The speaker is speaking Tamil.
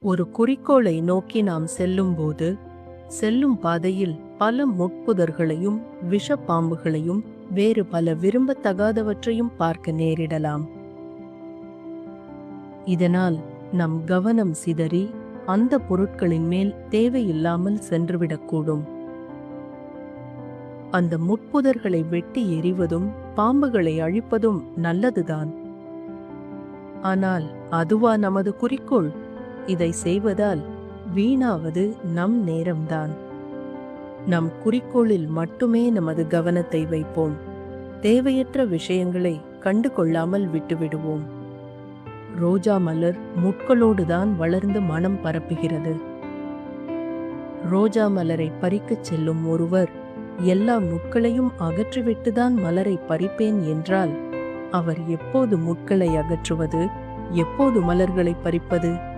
ஒரு குறிக்கோளை நோக்கி நாம் செல்லும்போது செல்லும் பாதையில் பல முட்புதர்களையும் விஷப்பாம்புகளையும் வேறு பல விரும்பத்தகாதவற்றையும் பார்க்க நேரிடலாம். இதனால் நம் கவனம் சிதறி அந்த பொருட்களின் மேல் தேவையில்லாமல் சென்றுவிடக்கூடும். அந்த முட்புதர்களை வெட்டி எறிவதும் பாம்புகளை அழிப்பதும் நல்லதுதான். ஆனால் அதுவா நமது குறிக்கோள்? இதை செய்வதால் வீணாவது நம் நேரம்தான். நம் குறிக்கோளில் மட்டுமே நமது கவனத்தை வைப்போம். தேவையற்ற விஷயங்களை கண்டு கொள்ளாமல் விட்டுவிடுவோம். ரோஜா மலர் முட்களோடுதான் வளர்ந்து மனம் பரப்புகிறது. ரோஜா மலரை பறிக்கச் செல்லும் ஒருவர் எல்லா முட்களையும் அகற்றிவிட்டுதான் மலரை பறிப்பேன் என்றால் அவர் எப்போது முட்களை அகற்றுவது, எப்போது மலர்களை பறிப்பது?